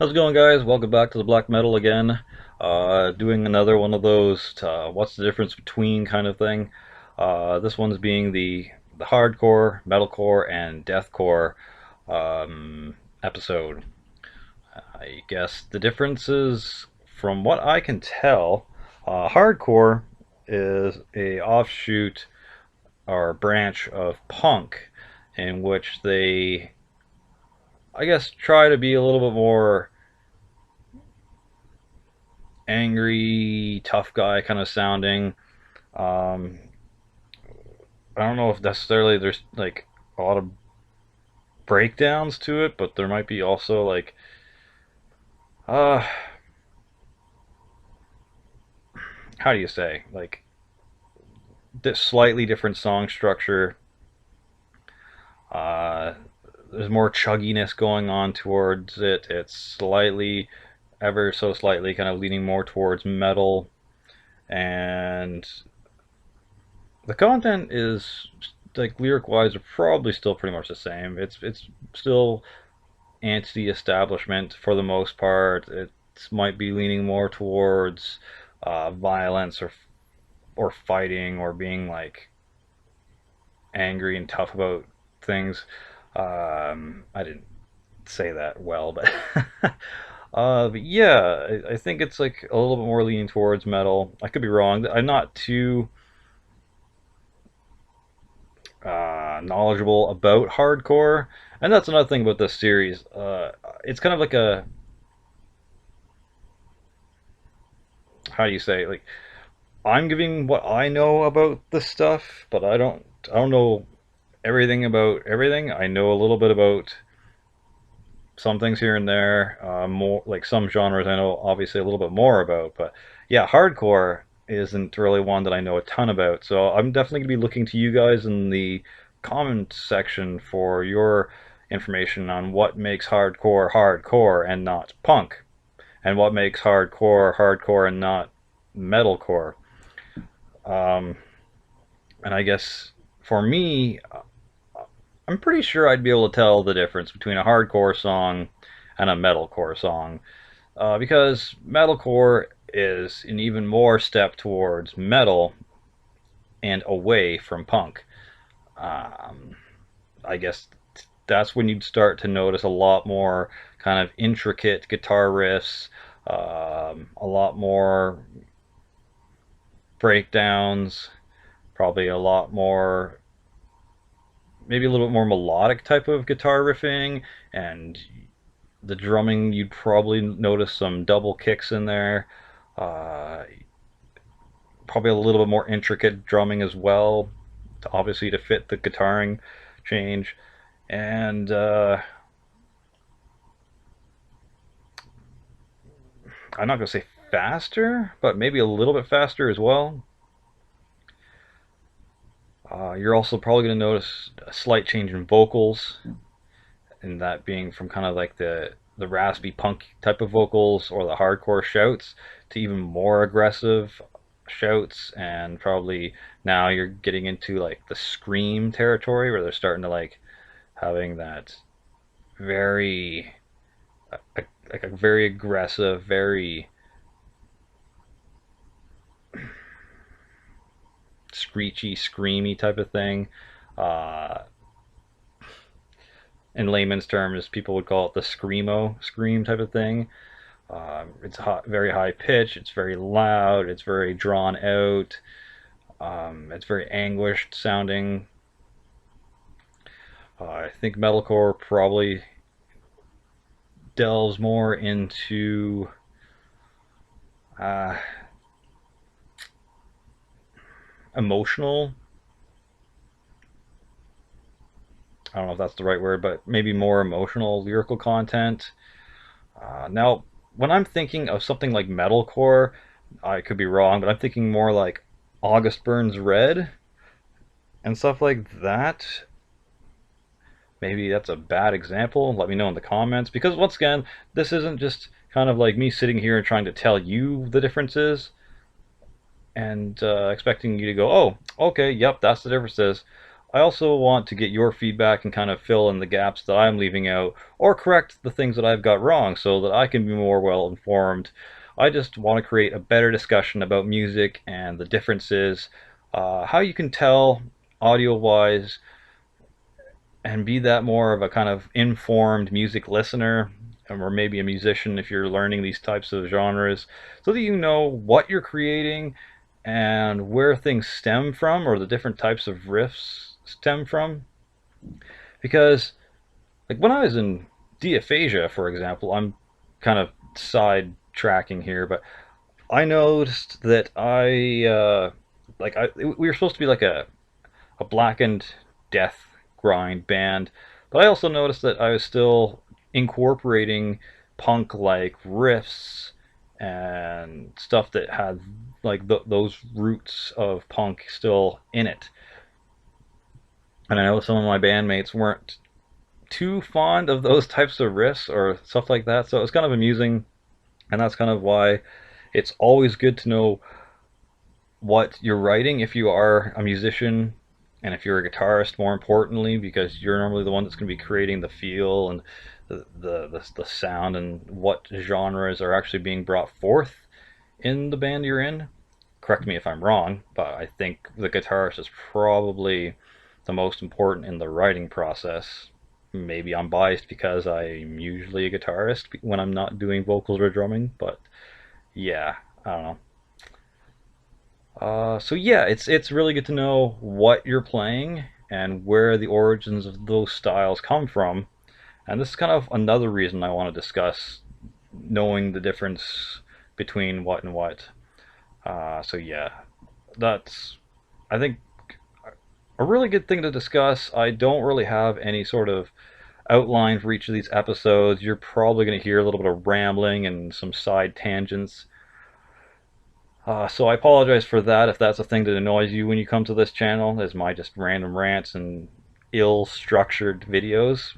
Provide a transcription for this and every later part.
How's it going, guys? Welcome back to the black metal again. Doing another one of those what's the difference between kind of thing. This one's being the hardcore, metalcore, and deathcore episode. I guess the differences, from what I can tell, hardcore is a offshoot or branch of punk, in which they, I guess, try to be a little bit more angry, tough guy kind of sounding. Um, I don't know if necessarily there's like a lot of breakdowns to it, but there might be also like uh how do you say, like this slightly different song structure. Uh, there's more chugginess going on towards it. It's slightly, ever so slightly, kind of leaning more towards metal, and the content is, like, lyric wise, are probably still pretty much the same. It's still anti-establishment for the most part. It might be leaning more towards violence or fighting or being like angry and tough about things. I didn't say that well, but but yeah, I think it's like a little bit more leaning towards metal. I could be wrong. I'm not too knowledgeable about hardcore, and that's another thing about this series. It's kind of like a, how do you say, like, I'm giving what I know about this stuff, but I don't know everything about everything. I know a little bit about some things here and there. More like some genres I know obviously a little bit more about, but yeah, hardcore isn't really one that I know a ton about. So I'm definitely gonna be looking to you guys in the comment section for your information on what makes hardcore hardcore and not punk, and what makes hardcore hardcore and not metalcore. Um, and I guess for me, I'm pretty sure I'd be able to tell the difference between a hardcore song and a metalcore song, because metalcore is an even more step towards metal and away from punk. Um, I guess that's when you'd start to notice a lot more kind of intricate guitar riffs, a lot more breakdowns, probably a lot more, maybe a little bit more melodic type of guitar riffing, and the drumming, you'd probably notice some double kicks in there. Uh, Probably a little bit more intricate drumming as well, obviously to fit the guitaring change. And I'm not going to say faster, but maybe a little bit faster as well. You're also probably going to notice a slight change in vocals, and that being from kind of like the raspy punk type of vocals or the hardcore shouts to even more aggressive shouts, and probably now you're getting into like the scream territory where they're starting to like having that very like a very aggressive, very screechy, screamy type of thing. Uh, in layman's terms, people would call it the screamo scream type of thing. It's hot, very high pitch. It's very loud. It's very drawn out. It's very anguished sounding. I think metalcore probably delves more into uh, emotional. I don't know if that's the right word, but maybe more emotional lyrical content. Now, when I'm thinking of something like metalcore, I could be wrong, but I'm thinking more like August Burns Red and stuff like that. Maybe that's a bad example. Let me know in the comments, because once again, this isn't just kind of like me sitting here and trying to tell you the differences and expecting you to go, oh, okay, yep, that's the differences. I also want to get your feedback and kind of fill in the gaps that I'm leaving out or correct the things that I've got wrong so that I can be more well informed. I just want to create a better discussion about music and the differences, how you can tell audio wise, and be that more of a kind of informed music listener, or maybe a musician if you're learning these types of genres, so that you know what you're creating and where things stem from, or the different types of riffs stem from. Because, like, when I was in Diaphasia, for example, I'm kind of side tracking here, but I noticed that we were supposed to be like a blackened death grind band. But I also noticed that I was still incorporating punk like riffs and stuff that had like those roots of punk still in it. And I know some of my bandmates weren't too fond of those types of riffs or stuff like that, so it was kind of amusing, and that's kind of why it's always good to know what you're writing if you are a musician, and if you're a guitarist, more importantly, because you're normally the one that's going to be creating the feel and the sound and what genres are actually being brought forth in the band you're in. Correct me if I'm wrong, but I think the guitarist is probably the most important in the writing process. Maybe I'm biased because I'm usually a guitarist when I'm not doing vocals or drumming, but yeah, I don't know. So yeah, it's really good to know what you're playing and where the origins of those styles come from. And this is kind of another reason I want to discuss knowing the difference between what and what. So yeah, that's, I think, a really good thing to discuss. I don't really have any sort of outline for each of these episodes. You're probably going to hear a little bit of rambling and some side tangents. So I apologize for that if that's a thing that annoys you when you come to this channel, is my just random rants and ill-structured videos.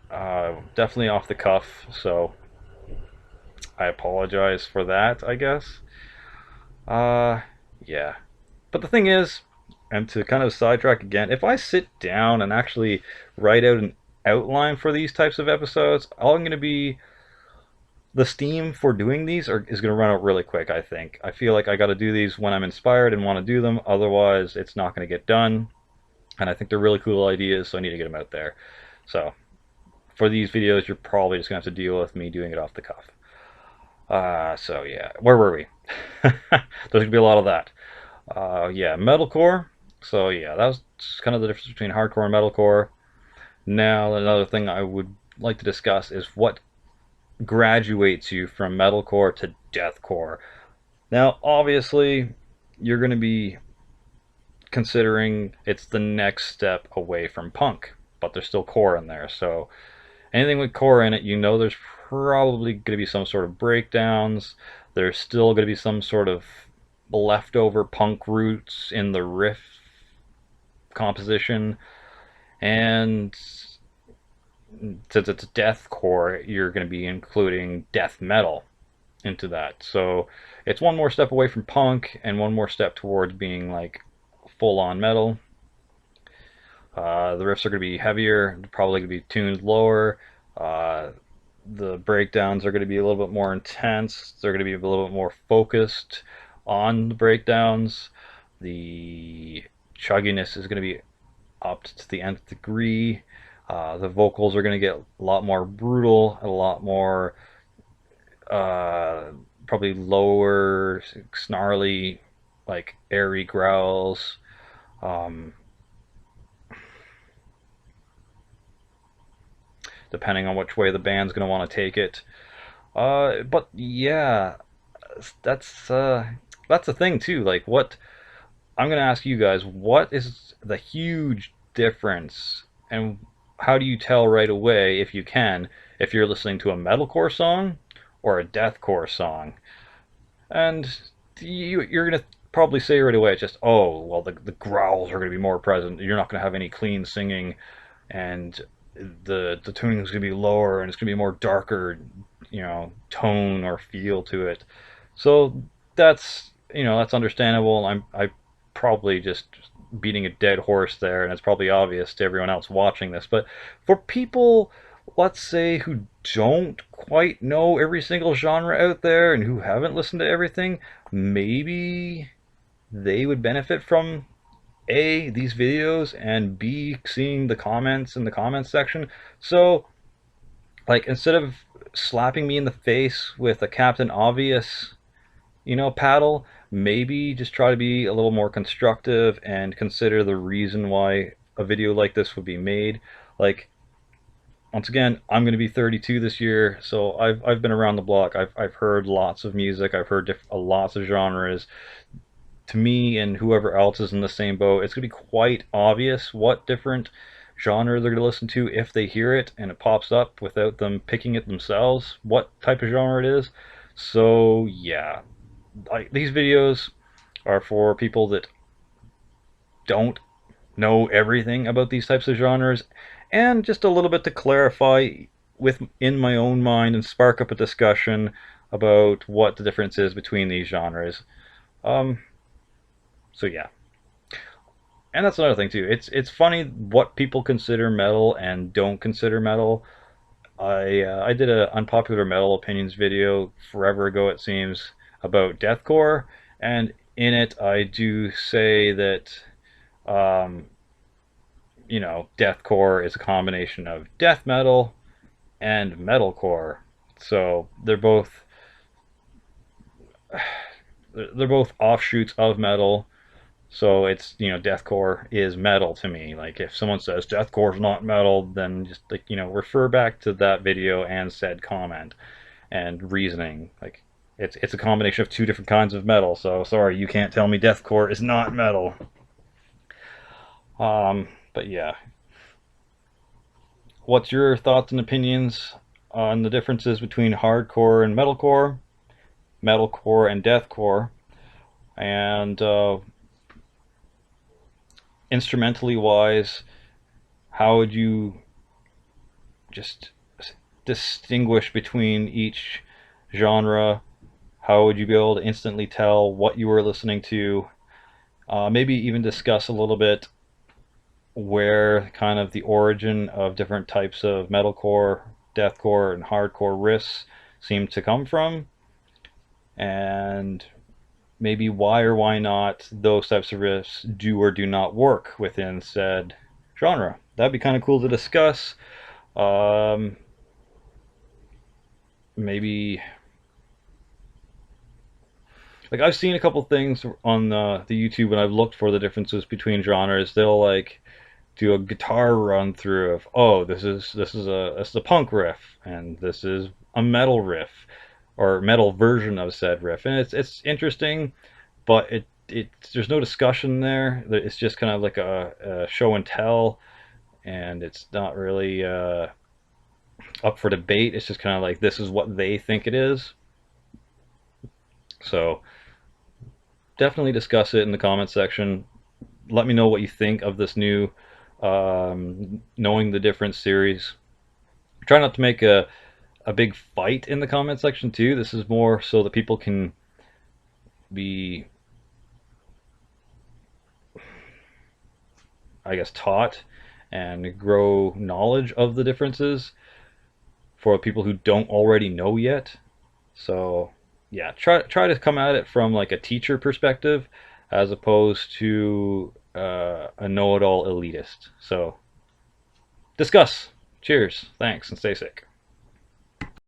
Definitely off the cuff, so I apologize for that, I guess. Uh, yeah. But the thing is, and to kind of sidetrack again, if I sit down and actually write out an outline for these types of episodes, all I'm going to be, the steam for doing these is going to run out really quick, I think. I feel like I got to do these when I'm inspired and want to do them, otherwise it's not going to get done. And I think they're really cool ideas, so I need to get them out there. So for these videos, you're probably just going to have to deal with me doing it off the cuff. So yeah, where were we? There's going to be a lot of that. Yeah, metalcore. So yeah, that was kind of the difference between hardcore and metalcore. Now, another thing I would like to discuss is what graduates you from metalcore to deathcore. Now, obviously, you're going to be considering it's the next step away from punk, but there's still core in there. So anything with core in it, you know there's probably going to be some sort of breakdowns. There's still going to be some sort of leftover punk roots in the riff composition. And since it's deathcore, you're going to be including death metal into that. So it's one more step away from punk and one more step towards being like full-on metal. The riffs are going to be heavier, probably going to be tuned lower. The breakdowns are going to be a little bit more intense. They're going to be a little bit more focused on the breakdowns. The chugginess is going to be upped to the nth degree. The vocals are going to get a lot more brutal, a lot more probably lower, snarly, like airy growls. Depending on which way the band's going to want to take it. But yeah, that's the thing too. Like, what I'm going to ask you guys, what is the huge difference, and how do you tell right away, if you can, if you're listening to a metalcore song or a deathcore song? And you're going to probably say right away, it's just, oh, well, the growls are going to be more present. You're not going to have any clean singing, and the tuning is going to be lower, and it's going to be more darker, tone or feel to it. So that's understandable. I probably just beating a dead horse there, and it's probably obvious to everyone else watching this. But for people, let's say, who don't quite know every single genre out there and who haven't listened to everything, maybe they would benefit from A, these videos, and B, seeing the comments in the comments section. So, like, instead of slapping me in the face with a Captain Obvious, paddle, maybe just try to be a little more constructive and consider the reason why a video like this would be made. Like, once again, I'm going to be 32 this year, so I've been around the block. I've heard lots of music. I've heard lots of genres. To me and whoever else is in the same boat, it's going to be quite obvious what different genre they're going to listen to if they hear it and it pops up without them picking it themselves, what type of genre it is. So yeah, these videos are for people that don't know everything about these types of genres, and just a little bit to clarify within my own mind and spark up a discussion about what the difference is between these genres. Um, so yeah, and that's another thing too. It's funny what people consider metal and don't consider metal. I did an unpopular metal opinions video forever ago, it seems, about deathcore, and in it I do say that um, deathcore is a combination of death metal and metalcore. So they're both offshoots of metal. So it's, deathcore is metal to me. Like, if someone says deathcore is not metal, then just, like, refer back to that video and said comment and reasoning. Like, it's a combination of two different kinds of metal. So sorry, you can't tell me deathcore is not metal. But yeah, what's your thoughts and opinions on the differences between hardcore and metalcore and deathcore, and instrumentally wise, how would you just distinguish between each genre? How would you be able to instantly tell what you were listening to? Maybe even discuss a little bit where kind of the origin of different types of metalcore, deathcore, and hardcore riffs seem to come from, and maybe why or why not those types of riffs do or do not work within said genre. That'd be kind of cool to discuss. Um, Maybe, like, I've seen a couple things on the YouTube when I've looked for the differences between genres. They'll like do a guitar run through of, oh, this is a punk riff and this is a metal riff or metal version of said riff, and it's interesting, but it there's no discussion there. It's just kind of like a show and tell, and it's not really up for debate. It's just kind of like, this is what they think it is. So definitely discuss it in the comment section. Let me know what you think of this new Knowing the Difference series. Try not to make a big fight in the comment section too. This is more so that people can be, I guess, taught and grow knowledge of the differences for people who don't already know yet. So yeah, try to come at it from like a teacher perspective as opposed to a know-it-all elitist. So discuss. Cheers. Thanks, and stay sick.